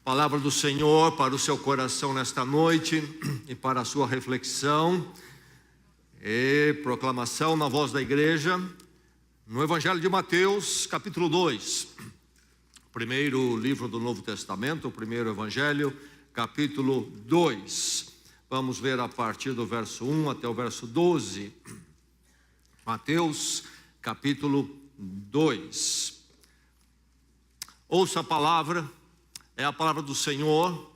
Palavra do Senhor para o seu coração nesta noite e para a sua reflexão e proclamação na voz da igreja, no Evangelho de Mateus, capítulo 2, primeiro livro do Novo Testamento, o primeiro Evangelho, capítulo 2. Vamos ver a partir do verso 1 até o verso 12. Mateus, capítulo 2. Ouça a palavra. É a palavra do Senhor,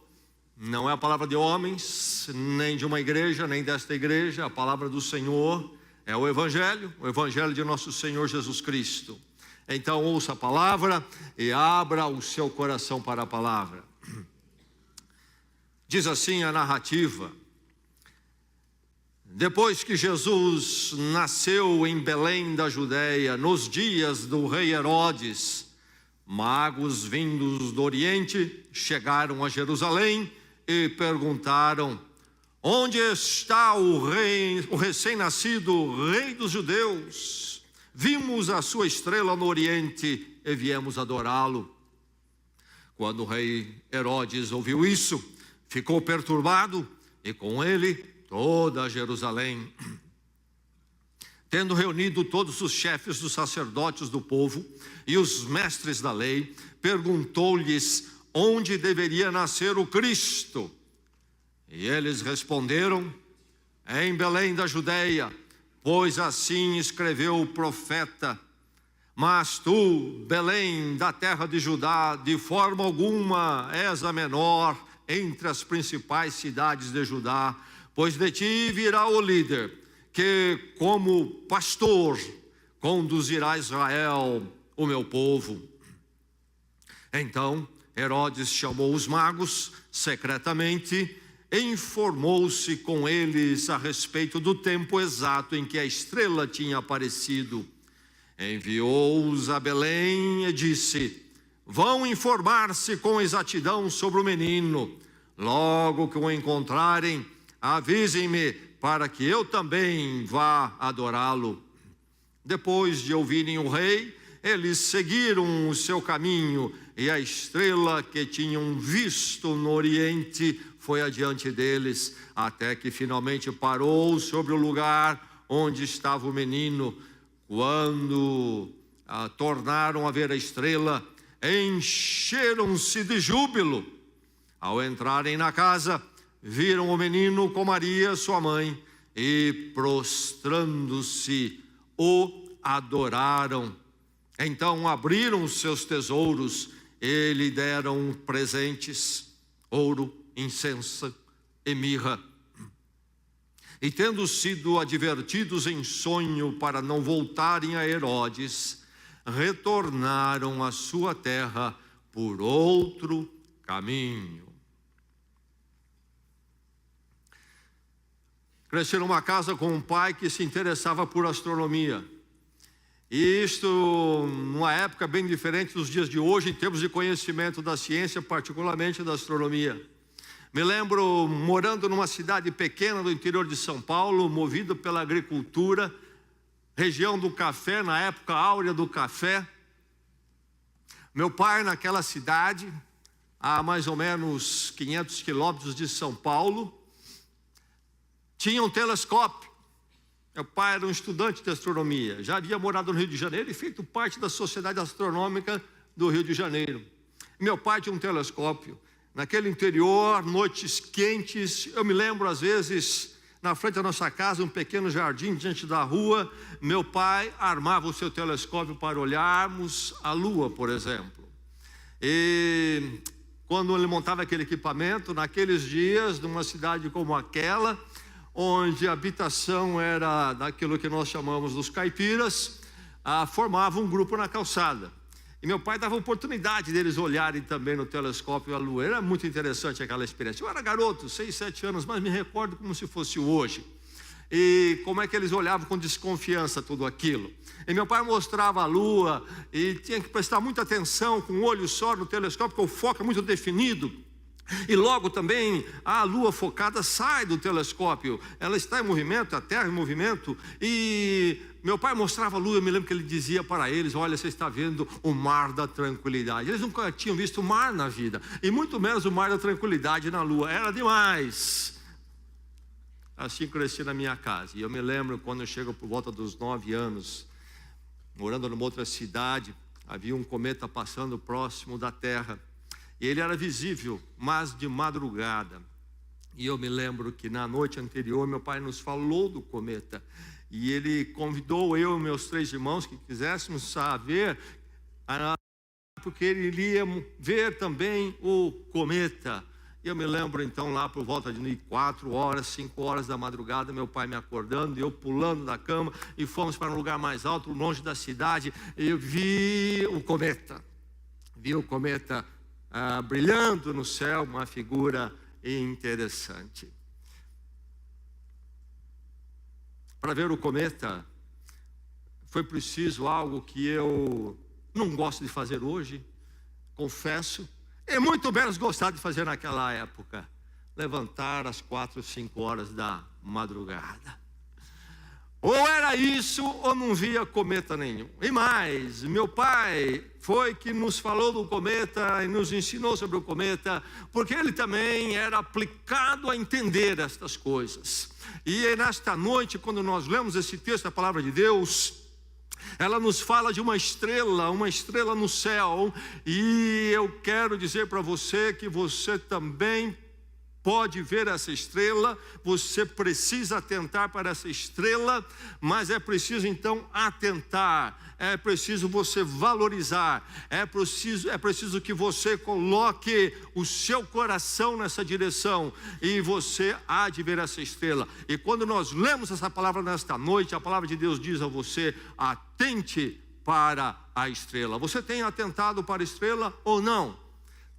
não é a palavra de homens, nem de uma igreja, nem desta igreja. A palavra do Senhor é o Evangelho de nosso Senhor Jesus Cristo. Então ouça a palavra e abra o seu coração para a palavra. Diz assim a narrativa: depois que Jesus nasceu em Belém da Judéia, nos dias do rei Herodes, magos vindos do Oriente chegaram a Jerusalém e perguntaram: onde está o recém-nascido rei dos judeus? Vimos a sua estrela no Oriente e viemos adorá-lo. Quando o rei Herodes ouviu isso, ficou perturbado e com ele toda Jerusalém. Tendo reunido todos os chefes dos sacerdotes do povo e os mestres da lei, perguntou-lhes onde deveria nascer o Cristo. E eles responderam: em Belém da Judéia, pois assim escreveu o profeta. Mas tu, Belém, da terra de Judá, de forma alguma és a menor entre as principais cidades de Judá, pois de ti virá o líder, que como pastor conduzirá Israel, o meu povo. Então Herodes chamou os magos secretamente e informou-se com eles a respeito do tempo exato em que a estrela tinha aparecido. Enviou-os a Belém e disse: vão informar-se com exatidão sobre o menino. Logo que o encontrarem, avisem-me, para que eu também vá adorá-lo. Depois de ouvirem o rei, eles seguiram o seu caminho, e a estrela que tinham visto no Oriente foi adiante deles, até que finalmente parou sobre o lugar onde estava o menino. Quando tornaram a ver a estrela, encheram-se de júbilo. Ao entrarem na casa, viram o menino com Maria, sua mãe, e prostrando-se, o adoraram. Então abriram os seus tesouros e lhe deram presentes: ouro, incenso e mirra. E tendo sido advertidos em sonho para não voltarem a Herodes, retornaram à sua terra por outro caminho. Cresci numa casa com um pai que se interessava por astronomia. E isto numa época bem diferente dos dias de hoje, em termos de conhecimento da ciência, particularmente da astronomia. Me lembro morando numa cidade pequena do interior de São Paulo, movido pela agricultura, região do café, na época áurea do café. Meu pai, naquela cidade, a mais ou menos 500 quilômetros de São Paulo, tinha um telescópio. Meu pai era um estudante de astronomia, já havia morado no Rio de Janeiro e feito parte da Sociedade Astronômica do Rio de Janeiro. Meu pai tinha um telescópio. Naquele interior, noites quentes, eu me lembro às vezes, na frente da nossa casa, um pequeno jardim diante da rua, meu pai armava o seu telescópio para olharmos a lua, por exemplo. E quando ele montava aquele equipamento, naqueles dias, numa cidade como aquela, onde a habitação era daquilo que nós chamamos dos caipiras, formava um grupo na calçada. E meu pai dava oportunidade deles olharem também no telescópio a lua. Era muito interessante aquela experiência. Eu era garoto, 6, 7 anos, mas me recordo como se fosse hoje. E como é que eles olhavam com desconfiança tudo aquilo. E meu pai mostrava a lua e tinha que prestar muita atenção com um olho só no telescópio, porque o foco é muito definido. E logo também a lua focada sai do telescópio, ela está em movimento, a Terra em movimento, e meu pai mostrava a lua. Eu me lembro que ele dizia para eles: olha, você está vendo o mar da tranquilidade. Eles nunca tinham visto o mar na vida, e muito menos o mar da tranquilidade na lua, era demais. Assim cresci na minha casa, e eu me lembro quando eu chego por volta dos 9 anos, morando numa outra cidade, havia um cometa passando próximo da Terra, e ele era visível, mas de madrugada. E eu me lembro que na noite anterior meu pai nos falou do cometa, e ele convidou eu e meus 3 irmãos que quiséssemos saber, porque ele iria ver também o cometa. Eu me lembro então lá por volta de 4 horas, 5 horas da madrugada, meu pai me acordando e eu pulando da cama, e fomos para um lugar mais alto, longe da cidade, e eu vi o cometa. Brilhando no céu, uma figura interessante. Para ver o cometa, foi preciso algo que eu não gosto de fazer hoje, confesso, e muito menos gostar de fazer naquela época: levantar às 4, 5 horas da madrugada. Ou era isso, ou não via cometa nenhum. E mais, meu pai foi que nos falou do cometa e nos ensinou sobre o cometa, porque ele também era aplicado a entender estas coisas. E nesta noite, quando nós lemos esse texto da palavra de Deus, ela nos fala de uma estrela no céu, e eu quero dizer para você que você também pode ver essa estrela. Você precisa atentar para essa estrela, mas é preciso então atentar, é preciso você valorizar, é preciso que você coloque o seu coração nessa direção, e você há de ver essa estrela. E quando nós lemos essa palavra nesta noite, a palavra de Deus diz a você: atente para a estrela. Você tem atentado para a estrela ou não?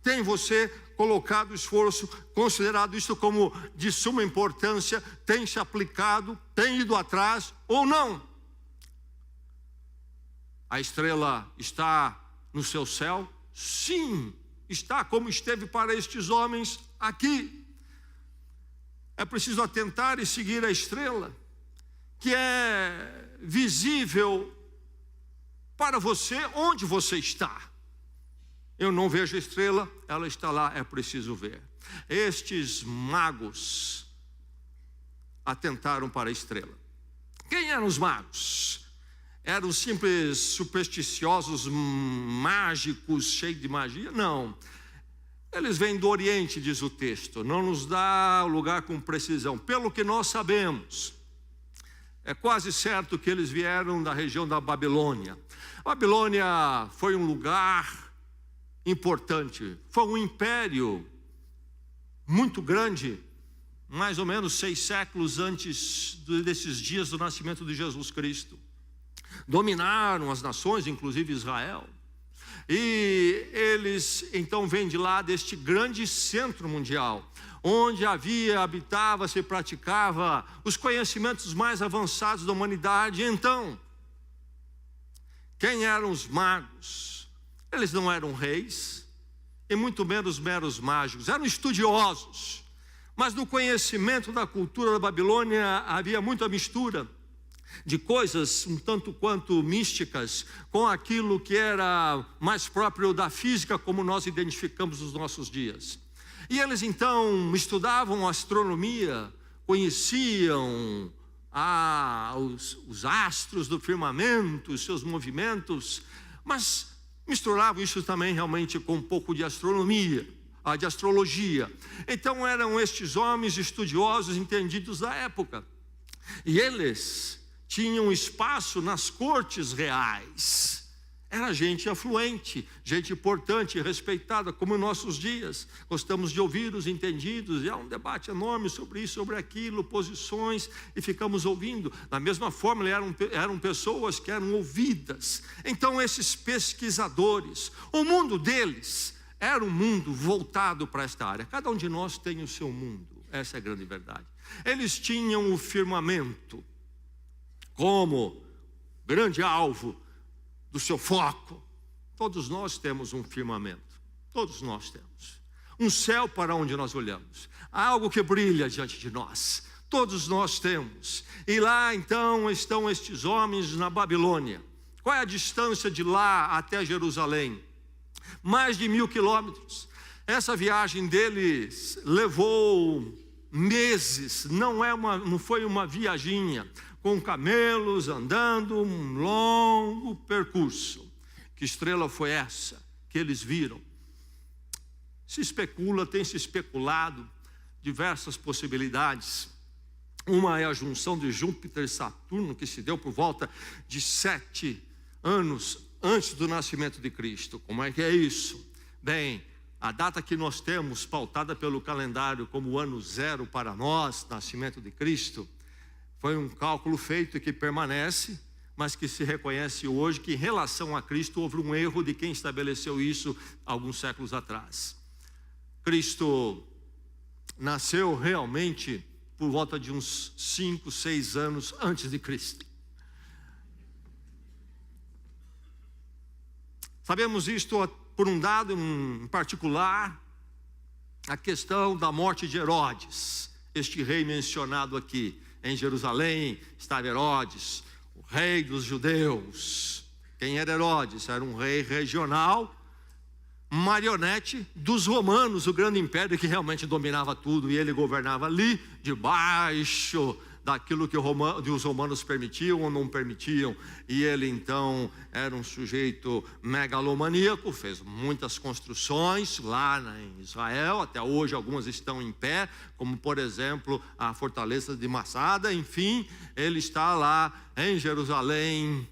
Tem você colocado esforço, considerado isso como de suma importância, tem se aplicado, tem ido atrás ou não? A estrela está no seu céu? Sim, está, como esteve para estes homens aqui. É preciso atentar e seguir a estrela, que é visível para você onde você está. Eu não vejo a estrela, ela está lá, é preciso ver. Estes magos atentaram para a estrela. Quem eram os magos? Eram simples supersticiosos, mágicos, cheios de magia? Não. Eles vêm do Oriente, diz o texto. Não nos dá o lugar com precisão. Pelo que nós sabemos, é quase certo que eles vieram da região da Babilônia. A Babilônia foi um lugar importante, foi um império muito grande, mais ou menos 6 séculos antes desses dias do nascimento de Jesus Cristo. Dominaram as nações, inclusive Israel, e eles então vêm de lá, deste grande centro mundial, onde habitava, se praticava os conhecimentos mais avançados da humanidade. Então, quem eram os magos? Eles não eram reis, e muito menos meros mágicos, eram estudiosos. Mas no conhecimento da cultura da Babilônia havia muita mistura de coisas um tanto quanto místicas com aquilo que era mais próprio da física, como nós identificamos nos nossos dias. E eles então estudavam astronomia, conheciam os astros do firmamento, os seus movimentos, mas misturavam isso também realmente com um pouco de astronomia, de astrologia. Então eram estes homens estudiosos entendidos da época, e eles tinham espaço nas cortes reais. Era gente afluente, gente importante, respeitada, como em nossos dias. Gostamos de ouvir os entendidos, e há um debate enorme sobre isso, sobre aquilo, posições, e ficamos ouvindo. Da mesma forma, eram pessoas que eram ouvidas. Então esses pesquisadores, o mundo deles era um mundo voltado para esta área. Cada um de nós tem o seu mundo, essa é a grande verdade. Eles tinham o firmamento como grande alvo do seu foco. Todos nós temos um firmamento, todos nós temos. um céu para onde nós olhamos, algo que brilha diante de nós. Todos nós temos. E lá então estão estes homens na Babilônia. Qual é a distância de lá até Jerusalém? Mais de 1000 quilômetros. Essa viagem deles levou meses, não foi uma viaginha, com camelos andando um longo percurso. Que estrela foi essa que eles viram? Tem se especulado diversas possibilidades. Uma é a junção de Júpiter e Saturno, que se deu por volta de 7 anos antes do nascimento de Cristo. Como é que é isso? Bem, a data que nós temos, pautada pelo calendário como o ano zero para nós, nascimento de Cristo, foi um cálculo feito e que permanece, mas que se reconhece hoje que em relação a Cristo houve um erro de quem estabeleceu isso alguns séculos atrás. Cristo nasceu realmente por volta de uns 5, 6 anos antes de Cristo. Sabemos isto por um dado em particular, a questão da morte de Herodes, este rei mencionado aqui. Em Jerusalém estava Herodes, o rei dos judeus. Quem era Herodes? Era um rei regional, marionete dos romanos, o grande império que realmente dominava tudo, e ele governava ali, debaixo daquilo que os romanos permitiam ou não permitiam. E ele então era um sujeito megalomaníaco, fez muitas construções lá em Israel, até hoje algumas estão em pé, como por exemplo a fortaleza de Massada. Enfim, ele está lá em Jerusalém,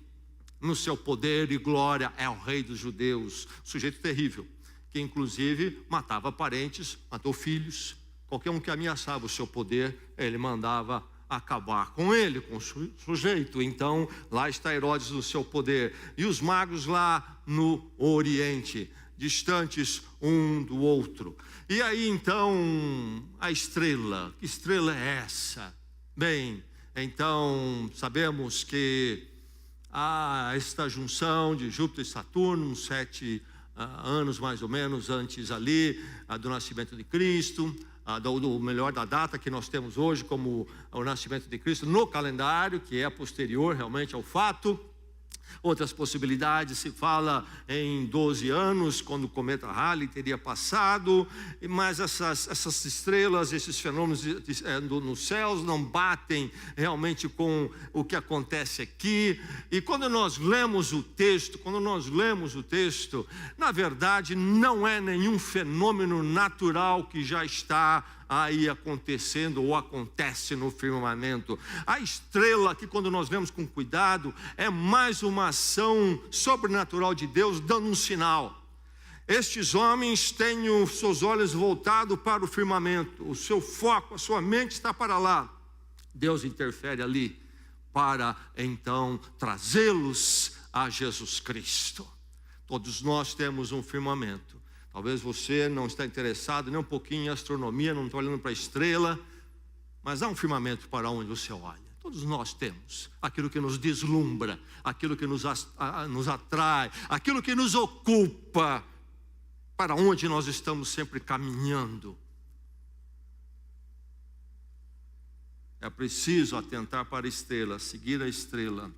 no seu poder e glória, é o rei dos judeus, sujeito terrível, que inclusive matava parentes, matou filhos, qualquer um que ameaçava o seu poder, ele mandava acabar com ele, com o sujeito. Então lá está Herodes no seu poder, e os magos lá no Oriente, distantes um do outro. E aí então a estrela, que estrela é essa? Bem, então sabemos que há esta junção de Júpiter e Saturno, 7 anos mais ou menos antes ali do nascimento de Cristo, melhor da data que nós temos hoje como o nascimento de Cristo no calendário, que é posterior realmente ao fato. Outras possibilidades, se fala em 12 anos, quando o cometa Halley teria passado, mas essas estrelas, esses fenômenos nos céus não batem realmente com o que acontece aqui. E quando nós lemos o texto, na verdade não é nenhum fenômeno natural que já está aí acontecendo ou acontece no firmamento. A estrela, que quando nós vemos com cuidado, é mais uma ação sobrenatural de Deus dando um sinal. Estes homens têm os seus olhos voltados para o firmamento, o seu foco, a sua mente está para lá. Deus interfere ali para então trazê-los a Jesus Cristo. Todos nós temos um firmamento. Talvez você não está interessado nem um pouquinho em astronomia, não está olhando para a estrela, mas há um firmamento para onde você olha. Todos nós temos aquilo que nos deslumbra, aquilo que nos atrai, aquilo que nos ocupa, para onde nós estamos sempre caminhando. É preciso atentar para a estrela, seguir a estrela.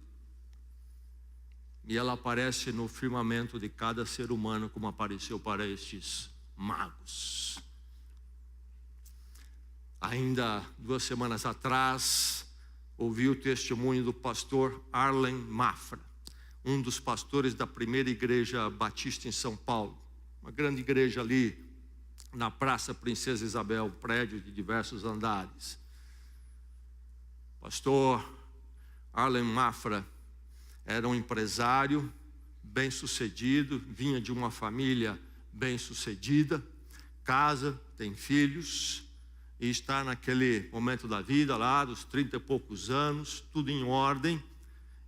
E ela aparece no firmamento de cada ser humano, como apareceu para estes magos. Ainda 2 semanas atrás, ouvi o testemunho do pastor Arlen Mafra, um dos pastores da primeira igreja batista em São Paulo. Uma grande igreja ali na Praça Princesa Isabel, um prédio de diversos andares. Pastor Arlen Mafra era um empresário bem-sucedido, vinha de uma família bem-sucedida, casa, tem filhos, e está naquele momento da vida lá, dos 30 e poucos anos, tudo em ordem,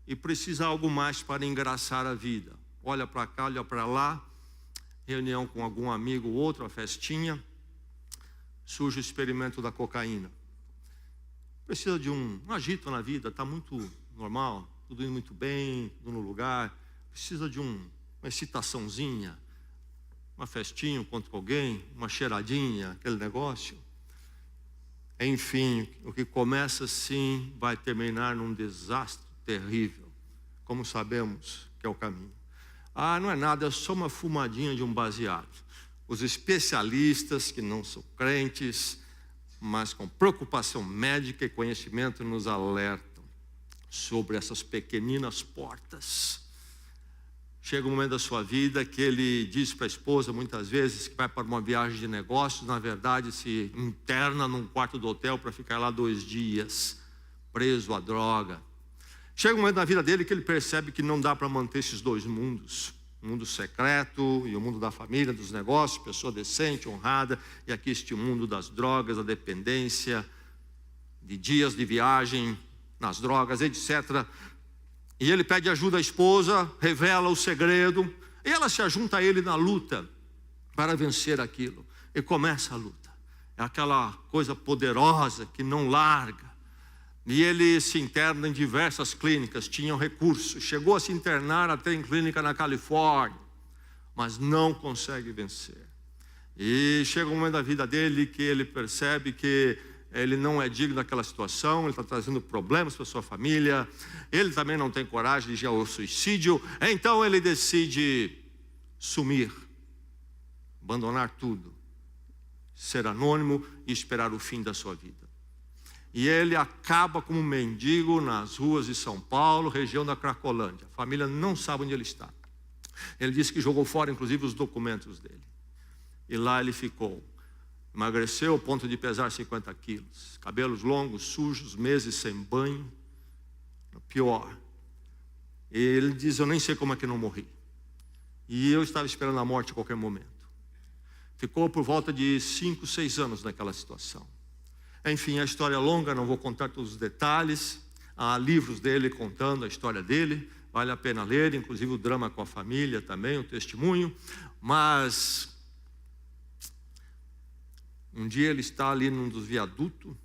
e precisa algo mais para engraçar a vida. Olha para cá, olha para lá, reunião com algum amigo ou outro, a festinha, surge o experimento da cocaína. Precisa de um agito na vida, está muito normal, tudo indo muito bem, tudo no lugar, precisa de uma excitaçãozinha, uma festinha, um encontro com alguém, uma cheiradinha, aquele negócio. Enfim, o que começa assim vai terminar num desastre terrível, como sabemos que é o caminho. Não é nada, é só uma fumadinha de um baseado. Os especialistas que não são crentes, mas com preocupação médica e conhecimento, nos alertam sobre essas pequeninas portas. Chega um momento da sua vida que ele diz para a esposa, muitas vezes, que vai para uma viagem de negócios, na verdade se interna num quarto do hotel para ficar lá 2 dias, preso à droga. Chega um momento na vida dele que ele percebe que não dá para manter esses 2 mundos. O mundo secreto e o mundo da família, dos negócios, pessoa decente, honrada, e aqui este mundo das drogas, da dependência, de dias de viagem nas drogas, etc. E ele pede ajuda à esposa, revela o segredo, e ela se junta a ele na luta para vencer aquilo. E começa a luta. É aquela coisa poderosa que não larga. E ele se interna em diversas clínicas, tinham recursos. Chegou a se internar até em clínica na Califórnia, mas não consegue vencer. E chega um momento da vida dele que ele percebe que ele não é digno daquela situação, ele está trazendo problemas para a sua família, ele também não tem coragem de ir ao suicídio, então ele decide sumir, abandonar tudo, ser anônimo e esperar o fim da sua vida. E ele acaba como um mendigo nas ruas de São Paulo, região da Cracolândia. A família não sabe onde ele está. Ele disse que jogou fora inclusive os documentos dele. E lá ele ficou. Emagreceu ao ponto de pesar 50 quilos. Cabelos longos, sujos, meses sem banho. Pior. E ele diz, eu nem sei como é que não morri. E eu estava esperando a morte a qualquer momento. Ficou por volta de 5, 6 anos naquela situação. Enfim, a história é longa, não vou contar todos os detalhes. Há livros dele contando a história dele. Vale a pena ler, inclusive o drama com a família também, o testemunho. Mas um dia ele está ali num dos viadutos,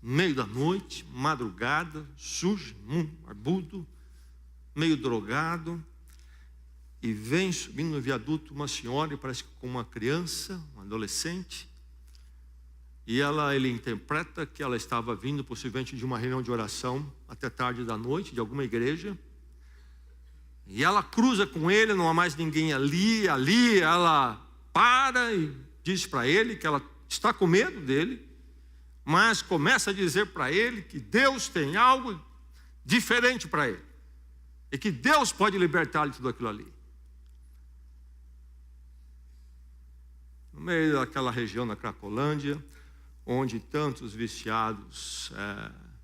no meio da noite, madrugada, sujo, barbudo, meio drogado, e vem subindo no viaduto uma senhora, parece que com uma criança, um adolescente, e ele interpreta que ela estava vindo possivelmente de uma reunião de oração até tarde da noite, de alguma igreja, e ela cruza com ele, não há mais ninguém ali, ela para e diz para ele que ela está com medo dele, mas começa a dizer para ele que Deus tem algo diferente para ele, e que Deus pode libertá-lo de tudo aquilo ali. No meio daquela região da Cracolândia, onde tantos viciados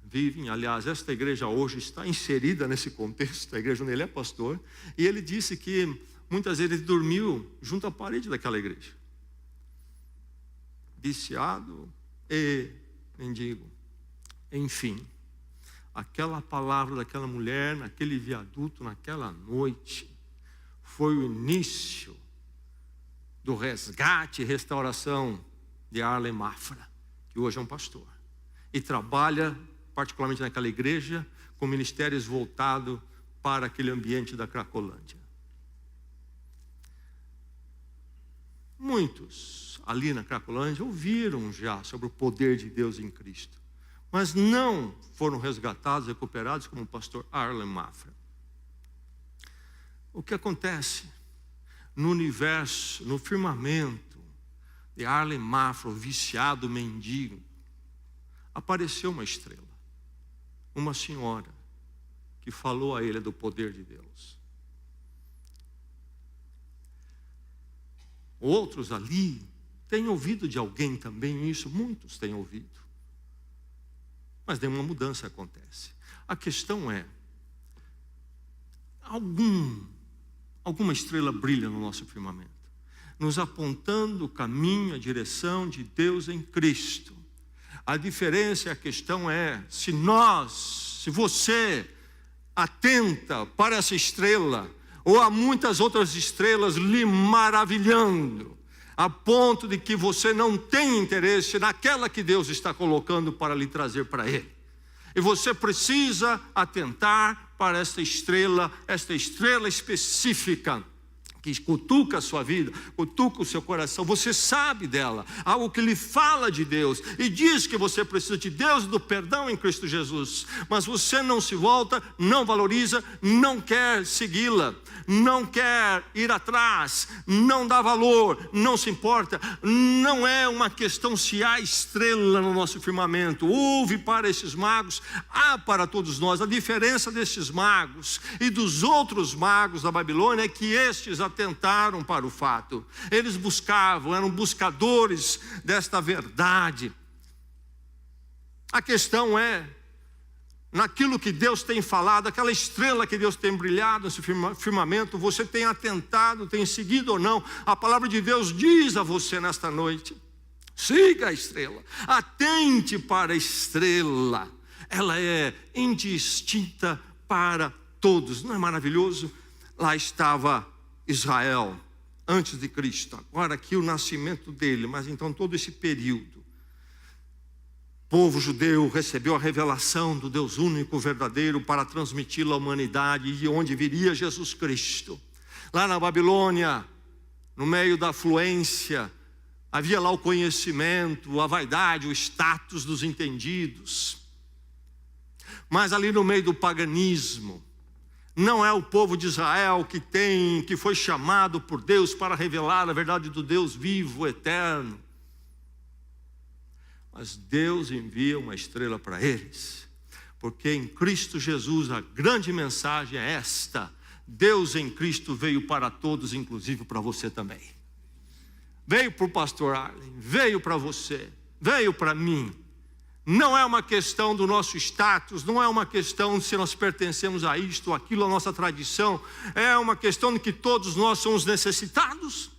vivem. Aliás, esta igreja hoje está inserida nesse contexto, a igreja onde ele é pastor, e ele disse que muitas vezes ele dormiu junto à parede daquela igreja. Viciado e mendigo. Enfim, aquela palavra daquela mulher, naquele viaduto, naquela noite, foi o início do resgate e restauração de Arlen Mafra, que hoje é um pastor, e trabalha particularmente naquela igreja com ministérios voltados para aquele ambiente da Cracolândia. Muitos ali na Cracolândia ouviram já sobre o poder de Deus em Cristo, mas não foram resgatados, recuperados como o pastor Arlen Mafra. O que acontece no universo, no firmamento de Arlen Mafra, o viciado mendigo, apareceu uma estrela, uma senhora que falou a ele do poder de Deus. Outros ali têm ouvido de alguém também isso, muitos têm ouvido, mas nenhuma mudança acontece. A questão é, alguma estrela brilha no nosso firmamento, nos apontando o caminho, a direção de Deus em Cristo. A diferença, a questão é, se você atenta para essa estrela, ou há muitas outras estrelas lhe maravilhando, a ponto de que você não tem interesse naquela que Deus está colocando para lhe trazer para Ele. E você precisa atentar para esta estrela específica, que cutuca a sua vida, cutuca o seu coração, você sabe dela, algo que lhe fala de Deus, e diz que você precisa de Deus e do perdão em Cristo Jesus, mas você não se volta, não valoriza, não quer segui-la, não quer ir atrás, não dá valor, não se importa. Não é uma questão se há estrela no nosso firmamento. Houve para esses magos, há para todos nós. A diferença desses magos e dos outros magos da Babilônia é que estes atentaram para o fato. Eles buscavam, eram buscadores desta verdade. A questão é, naquilo que Deus tem falado, aquela estrela que Deus tem brilhado nesse firmamento, você tem atentado, tem seguido ou não? A palavra de Deus diz a você nesta noite: siga a estrela, atente para a estrela, ela é indistinta para todos. Não é maravilhoso? Lá estava Israel antes de Cristo, agora aqui o nascimento dele, mas então todo esse período, o povo judeu recebeu a revelação do Deus único, verdadeiro, para transmiti-la à humanidade, e onde viria Jesus Cristo. Lá na Babilônia, no meio da afluência, havia lá o conhecimento, a vaidade, o status dos entendidos. Mas ali no meio do paganismo, não é o povo de Israel que foi chamado por Deus para revelar a verdade do Deus vivo, eterno. Mas Deus envia uma estrela para eles, porque em Cristo Jesus a grande mensagem é esta: Deus em Cristo veio para todos, inclusive para você também. Veio para o pastor Arlen, veio para você, veio para mim. Não é uma questão do nosso status, não é uma questão de se nós pertencemos a isto ou aquilo, a nossa tradição. É uma questão de que todos nós somos necessitados,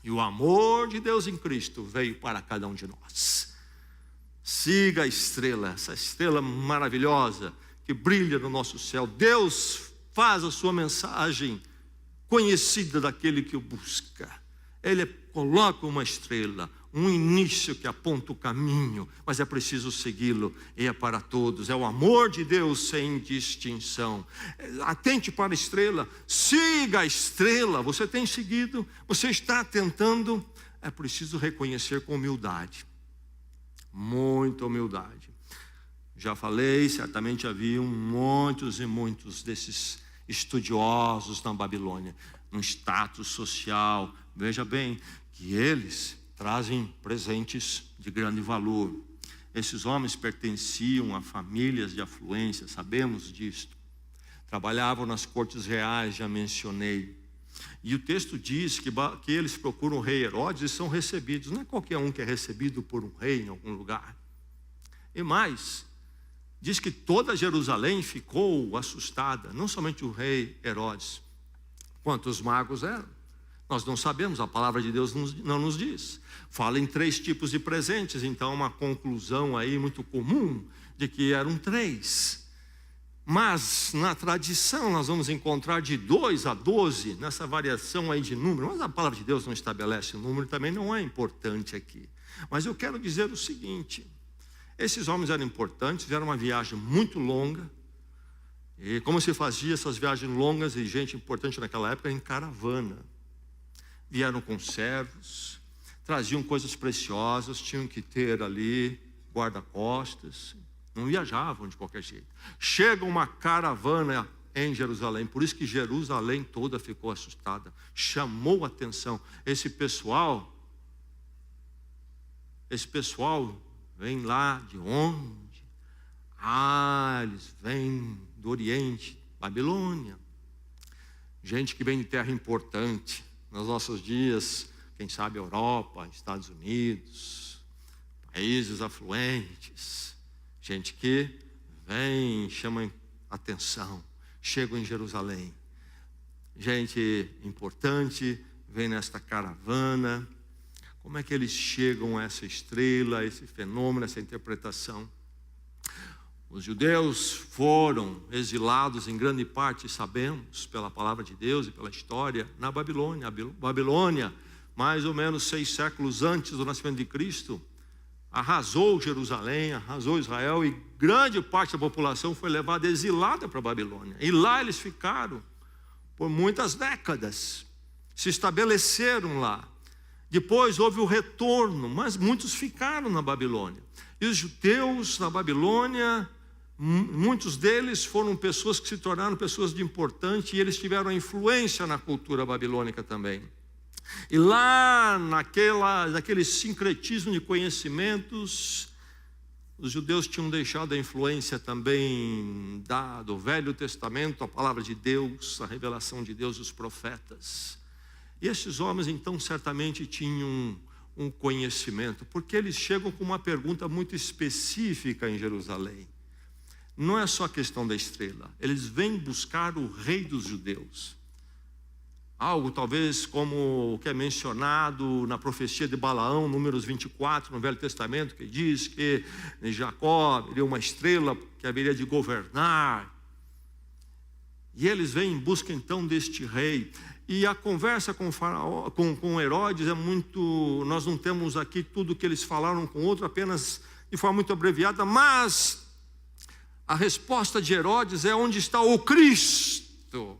e o amor de Deus em Cristo veio para cada um de nós. Siga a estrela, essa estrela maravilhosa que brilha no nosso céu. Deus faz a sua mensagem conhecida daquele que o busca. Ele coloca uma estrela, um início que aponta o caminho, mas é preciso segui-lo, e é para todos. É o amor de Deus sem distinção. Atente para a estrela, siga a estrela. Você tem seguido, você está tentando. É preciso reconhecer com humildade, muita humildade. Já falei, certamente havia muitos e muitos desses estudiosos na Babilônia, num status social. Veja bem que eles trazem presentes de grande valor. Esses homens pertenciam a famílias de afluência, sabemos disto. Trabalhavam nas cortes reais, já mencionei. E o texto diz que eles procuram o rei Herodes e são recebidos. Não é qualquer um que é recebido por um rei em algum lugar. E mais, diz que toda Jerusalém ficou assustada. Não somente o rei Herodes, quanto os magos eram. Nós não sabemos, a palavra de Deus não nos diz. Fala em 3 tipos de presentes, então uma conclusão aí muito comum de que eram 3. Mas na tradição nós vamos encontrar de 2 a 12, nessa variação aí de número. Mas a palavra de Deus não estabelece o número, também não é importante aqui. Mas eu quero dizer o seguinte: esses homens eram importantes, fizeram uma viagem muito longa. E como se fazia essas viagens longas e gente importante naquela época? Em caravana. Vieram com servos, traziam coisas preciosas, tinham que ter ali guarda-costas. Não viajavam de qualquer jeito. Chega uma caravana em Jerusalém, por isso que Jerusalém toda ficou assustada, chamou a atenção. Esse pessoal vem lá de onde? Eles vêm do Oriente, Babilônia. Gente que vem de terra importante. Nos nossos dias, quem sabe Europa, Estados Unidos, países afluentes. Gente que vem, chama atenção, chegam em Jerusalém. Gente importante vem nesta caravana. Como é que eles chegam a essa estrela, a esse fenômeno, a essa interpretação? Os judeus foram exilados em grande parte, sabemos, pela palavra de Deus e pela história, na Babilônia. A Babilônia, mais ou menos 6 séculos antes do nascimento de Cristo, arrasou Jerusalém, arrasou Israel, e grande parte da população foi levada exilada para a Babilônia. E lá eles ficaram por muitas décadas, se estabeleceram lá. Depois houve o retorno, mas muitos ficaram na Babilônia. E os judeus na Babilônia, muitos deles foram pessoas que se tornaram pessoas de importância, e eles tiveram influência na cultura babilônica também. E lá naquele sincretismo de conhecimentos, os judeus tinham deixado a influência também do Velho Testamento, a palavra de Deus, a revelação de Deus e os profetas. E esses homens então certamente tinham um conhecimento, porque eles chegam com uma pergunta muito específica em Jerusalém. Não é só a questão da estrela, eles vêm buscar o rei dos judeus. Algo talvez como o que é mencionado na profecia de Balaão, Números 24, no Velho Testamento, que diz que em Jacó haveria uma estrela que haveria de governar. E eles vêm em busca então deste rei. E a conversa com Herodes é muito... Nós não temos aqui tudo que eles falaram com outro, apenas de forma muito abreviada, mas a resposta de Herodes é: onde está o Cristo?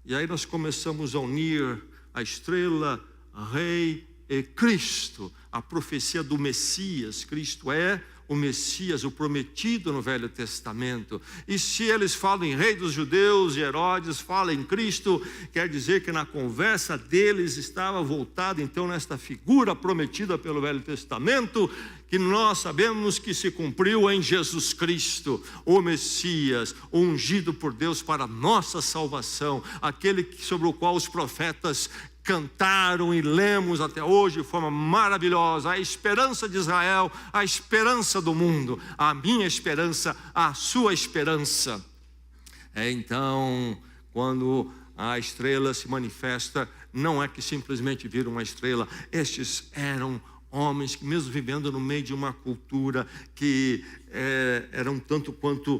E aí nós começamos a unir a estrela, rei e Cristo, a profecia do Messias. Cristo é o Messias, o prometido no Velho Testamento. E se eles falam em rei dos judeus e Herodes fala em Cristo, quer dizer que na conversa deles estava voltada então nesta figura prometida pelo Velho Testamento, que nós sabemos que se cumpriu em Jesus Cristo, o Messias, o ungido por Deus para a nossa salvação, aquele sobre o qual os profetas cantaram e lemos até hoje de forma maravilhosa: a esperança de Israel, a esperança do mundo, a minha esperança, a sua esperança. Então, quando a estrela se manifesta, não é que simplesmente viram uma estrela. Estes eram homens que, mesmo vivendo no meio de uma cultura que era um tanto quanto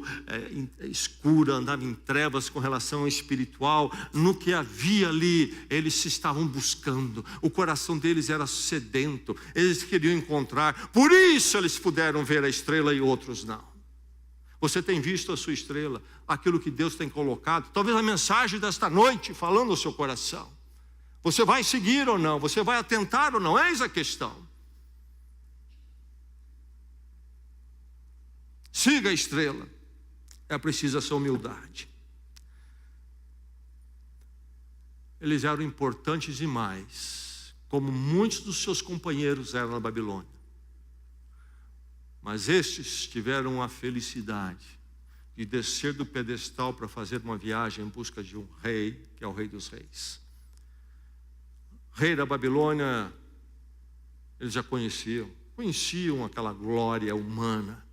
escura, andava em trevas com relação ao espiritual, no que havia ali, eles se estavam buscando. O coração deles era sedento, eles queriam encontrar. Por isso eles puderam ver a estrela e outros não. Você tem visto a sua estrela, aquilo que Deus tem colocado? Talvez a mensagem desta noite falando ao seu coração. Você vai seguir ou não? Você vai atentar ou não? Eis a questão. Siga a estrela. É preciso essa humildade. Eles eram importantes demais, como muitos dos seus companheiros eram na Babilônia. Mas estes tiveram a felicidade de descer do pedestal para fazer uma viagem em busca de um rei, que é o Rei dos Reis. Rei da Babilônia, eles já conheciam aquela glória humana.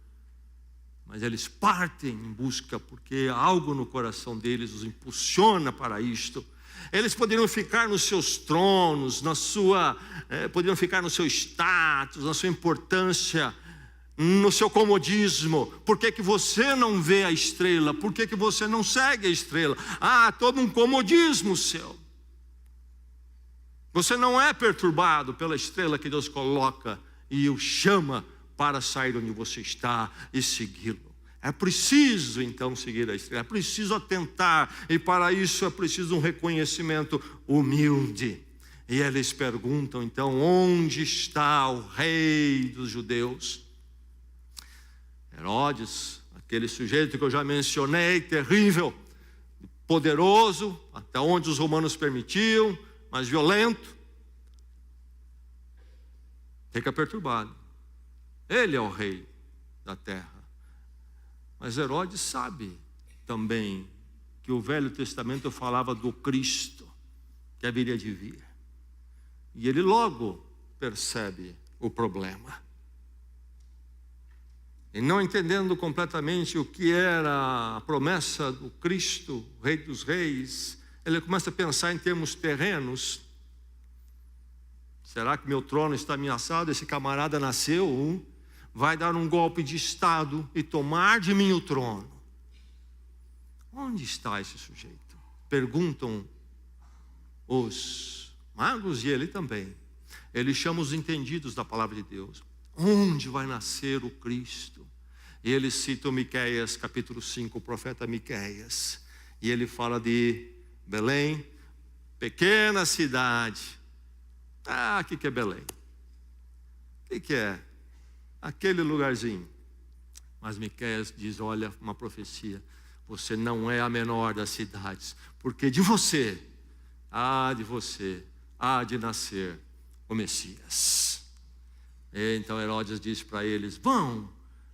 Mas eles partem em busca, porque algo no coração deles os impulsiona para isto. Eles poderiam ficar nos seus tronos, poderiam ficar no seu status, na sua importância, no seu comodismo. Por que você não vê a estrela? Por que você não segue a estrela? Todo um comodismo seu. Você não é perturbado pela estrela que Deus coloca e o chama para sair onde você está e segui-lo. É preciso então seguir a estrela, é preciso atentar, e para isso é preciso um reconhecimento humilde. E eles perguntam então: onde está o rei dos judeus? Herodes, aquele sujeito que eu já mencionei, terrível, poderoso, até onde os permitiam, mas violento, fica perturbado. Ele é o rei da terra. Mas Herodes sabe também que o Velho Testamento falava do Cristo que haveria de vir. E ele logo percebe o problema. E não entendendo completamente o que era a promessa do Cristo, Rei dos Reis, ele começa a pensar em termos terrenos. Será que meu trono está ameaçado? Esse camarada nasceu, vai dar um golpe de estado e tomar de mim o trono. Onde está esse sujeito? Perguntam os magos e ele também. Ele chama os entendidos da palavra de Deus. Onde vai nascer o Cristo? E ele cita o Miqueias, capítulo 5, o profeta Miqueias. E ele fala de Belém, pequena cidade. Ah, o que é Belém? O que é? Aquele lugarzinho. Mas Miqueias diz, olha, uma profecia, você não é a menor das cidades, porque de você há de nascer o Messias. Então Herodes disse para eles, vão,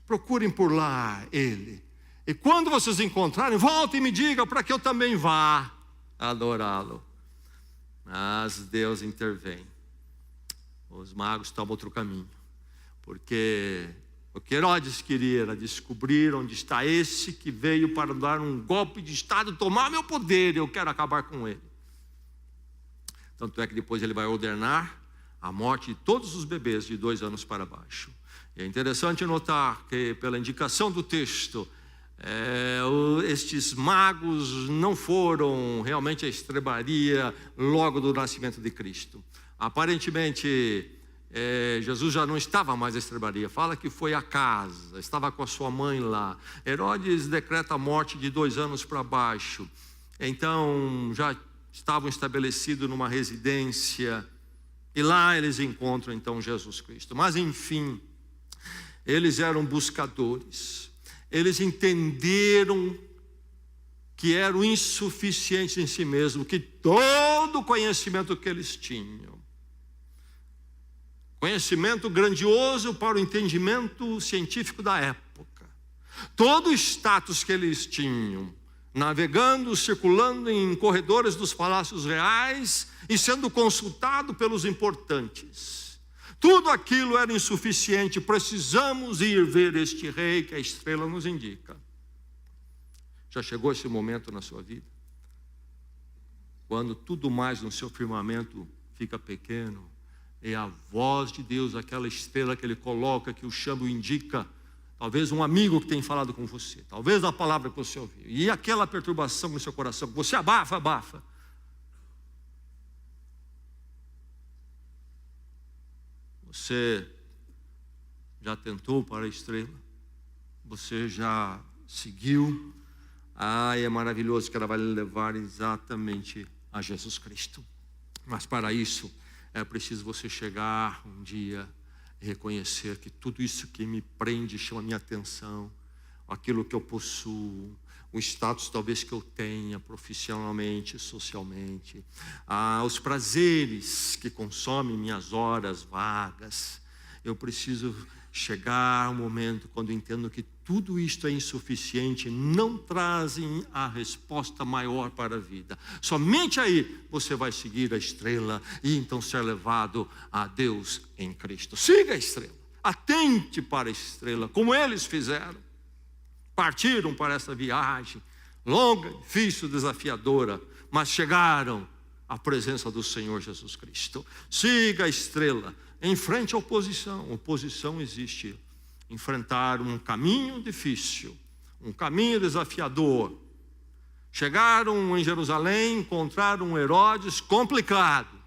procurem por lá ele, e quando vocês encontrarem, voltem e me digam para que eu também vá adorá-lo. Mas Deus intervém. Os magos tomam outro caminho, porque o que Herodes queria era descobrir onde está esse que veio para dar um golpe de estado, tomar meu poder, e eu quero acabar com ele. Tanto é que depois ele vai ordenar a morte de todos os bebês de 2 anos para baixo. E é interessante notar que, pela indicação do texto, estes magos não foram realmente a estrebaria logo do nascimento de Cristo. Aparentemente, Jesus já não estava mais na estrebaria. Fala que foi à casa, estava com a sua mãe lá. Herodes decreta a morte de 2 anos para baixo. Então, já estavam estabelecidos numa residência. E lá eles encontram então Jesus Cristo. Mas enfim, eles eram buscadores. Eles entenderam que eram insuficientes em si mesmos, que todo o conhecimento que eles tinham, conhecimento grandioso para o entendimento científico da época, todo o status que eles tinham, navegando, circulando em corredores dos palácios reais e sendo consultado pelos importantes, tudo aquilo era insuficiente. Precisamos ir ver este rei que a estrela nos indica. Já chegou esse momento na sua vida? Quando tudo mais no seu firmamento fica pequeno, é a voz de Deus, aquela estrela que Ele coloca, que o chama, o indica. Talvez um amigo que tem falado com você, talvez a palavra que você ouviu, e aquela perturbação no seu coração, que você abafa. Você já tentou para a estrela? Você já seguiu? É maravilhoso que ela vai lhe levar exatamente a Jesus Cristo. Mas para isso, é preciso você chegar um dia e reconhecer que tudo isso que me prende, chama a minha atenção, aquilo que eu possuo, o status talvez que eu tenha profissionalmente, socialmente, os prazeres que consomem minhas horas vagas, eu preciso chegar um momento quando entendo que tudo isto é insuficiente, não trazem a resposta maior para a vida. Somente aí você vai seguir a estrela e então ser levado a Deus em Cristo. Siga a estrela, atente para a estrela, como eles fizeram. Partiram para essa viagem longa, difícil, desafiadora, mas chegaram à presença do Senhor Jesus Cristo. Siga a estrela, enfrente a oposição. Oposição existe. Enfrentar um caminho difícil, um caminho desafiador. Chegaram em Jerusalém, encontraram um Herodes complicado.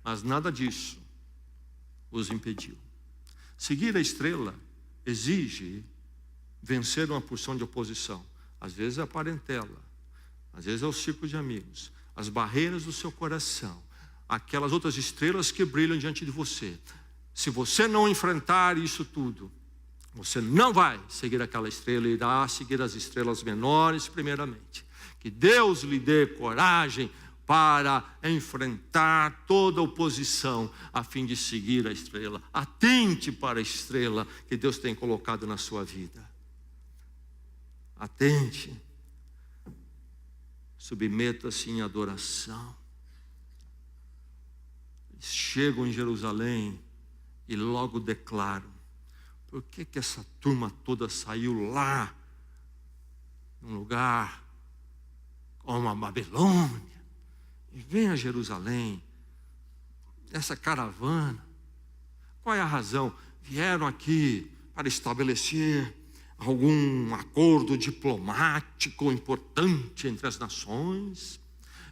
Mas nada disso os impediu. Seguir a estrela exige vencer uma porção de oposição. Às vezes é a parentela, às vezes é o círculo de amigos, as barreiras do seu coração, aquelas outras estrelas que brilham diante de você. Se você não enfrentar isso tudo, você não vai seguir aquela estrela, irá seguir as estrelas menores primeiramente. Que Deus lhe dê coragem para enfrentar toda oposição, a fim de seguir a estrela. Atente para a estrela que Deus tem colocado na sua vida. Atente. Submeta-se em adoração. Eles chegam em Jerusalém e logo declaram: por que essa turma toda saiu lá, num lugar como a Babilônia, e vem a Jerusalém, essa caravana? Qual é a razão? Vieram aqui para estabelecer algum acordo diplomático importante entre as nações?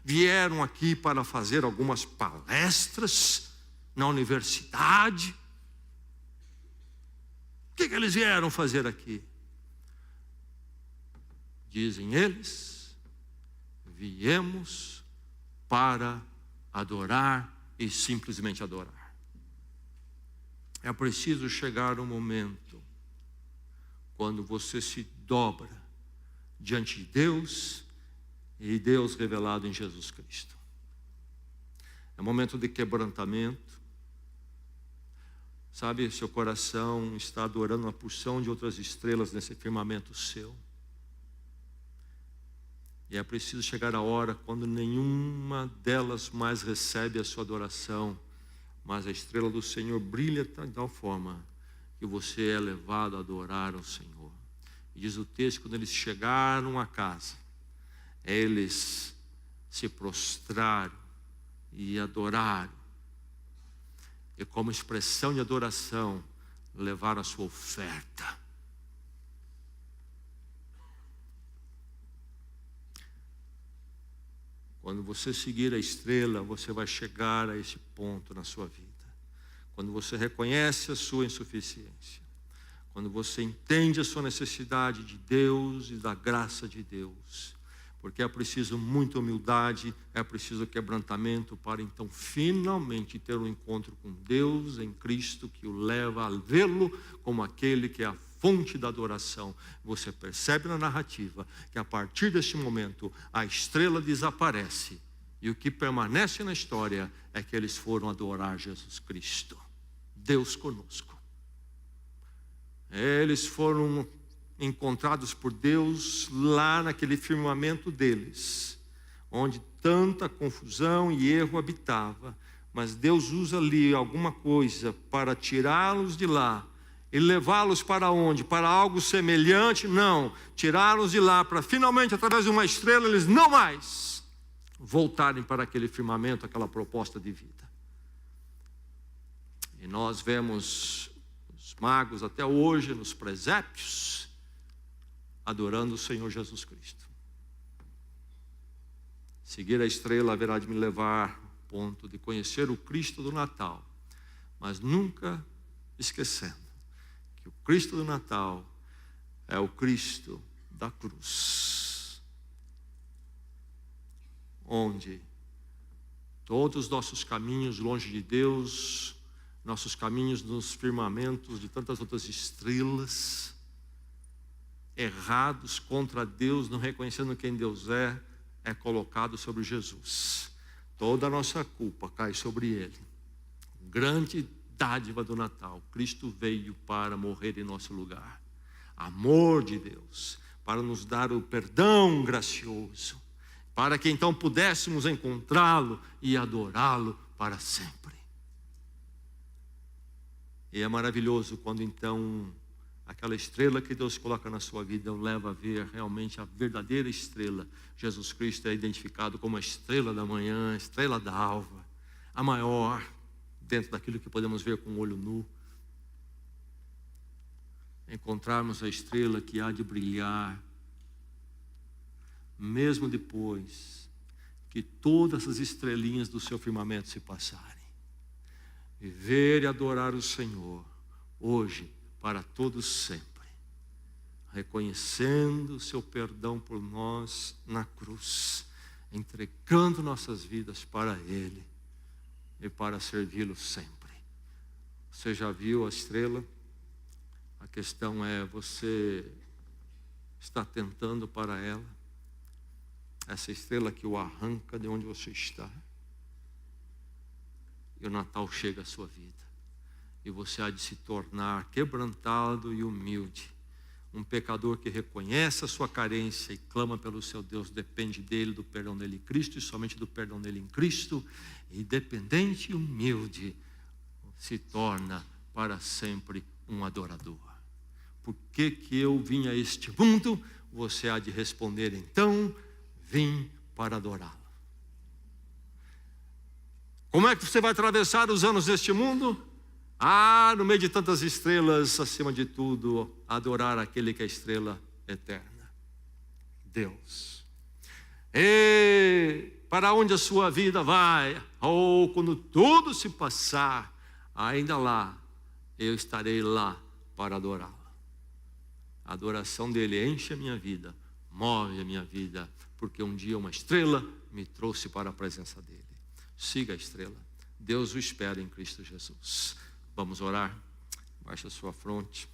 Vieram aqui para fazer algumas palestras na universidade? O que eles vieram fazer aqui? Dizem eles: viemos para adorar e simplesmente adorar. É preciso chegar um momento quando você se dobra diante de Deus e Deus revelado em Jesus Cristo. É um momento de quebrantamento. Sabe, seu coração está adorando uma porção de outras estrelas nesse firmamento seu. E é preciso chegar a hora quando nenhuma delas mais recebe a sua adoração, mas a estrela do Senhor brilha de tal forma que você é levado a adorar ao Senhor. E diz o texto, quando eles chegaram à casa, eles se prostraram e adoraram. E como expressão de adoração, levaram a sua oferta. Quando você seguir a estrela, você vai chegar a esse ponto na sua vida. Quando você reconhece a sua insuficiência. Quando você entende a sua necessidade de Deus e da graça de Deus. Porque é preciso muita humildade, é preciso quebrantamento para então finalmente ter um encontro com Deus em Cristo que o leva a vê-lo como aquele que é a fonte da adoração. Você percebe na narrativa que a partir deste momento a estrela desaparece e o que permanece na história é que eles foram adorar Jesus Cristo, Deus conosco. Eles foram encontrados por Deus lá naquele firmamento deles, onde tanta confusão e erro habitava, mas Deus usa ali alguma coisa para tirá-los de lá e levá-los para onde? Para algo semelhante? Não, tirá-los de lá para finalmente, através de uma estrela, eles não mais voltarem para aquele firmamento, aquela proposta de vida. E nós vemos os magos até hoje nos presépios adorando o Senhor Jesus Cristo. Seguir a estrela haverá de me levar ao ponto de conhecer o Cristo do Natal, mas nunca esquecendo que o Cristo do Natal é o Cristo da cruz, onde todos os nossos caminhos longe de Deus, nossos caminhos nos firmamentos de tantas outras estrelas, errados contra Deus, não reconhecendo quem Deus é colocado sobre Jesus. Toda a nossa culpa cai sobre Ele. Grande dádiva do Natal, Cristo veio para morrer em nosso lugar. Amor de Deus, para nos dar o perdão gracioso, para que então pudéssemos encontrá-lo e adorá-lo para sempre. E é maravilhoso quando então aquela estrela que Deus coloca na sua vida o leva a ver realmente a verdadeira estrela. Jesus Cristo é identificado como a estrela da manhã, a estrela da alva, a maior dentro daquilo que podemos ver com o olho nu. Encontrarmos a estrela que há de brilhar, mesmo depois que todas as estrelinhas do seu firmamento se passarem. Viver e adorar o Senhor hoje, para todos sempre, reconhecendo o seu perdão por nós na cruz, entregando nossas vidas para Ele e para servi-lo sempre. Você já viu a estrela? A questão é, você está tentando para ela? Essa estrela que o arranca de onde você está. E o Natal chega à sua vida. E você há de se tornar quebrantado e humilde. Um pecador que reconhece a sua carência e clama pelo seu Deus, depende dele, do perdão dele em Cristo, e somente do perdão dele em Cristo. E dependente e humilde, se torna para sempre um adorador. Por que que eu vim a este mundo? Você há de responder então, vim para adorá-lo. Como é que você vai atravessar os anos deste mundo? No meio de tantas estrelas, acima de tudo, adorar aquele que é a estrela eterna, Deus. E para onde a sua vida vai? Quando tudo se passar, ainda lá, eu estarei lá para adorá-lo. A adoração dele enche a minha vida, move a minha vida, porque um dia uma estrela me trouxe para a presença dele. Siga a estrela. Deus o espera em Cristo Jesus. Vamos orar? Baixe a sua fronte.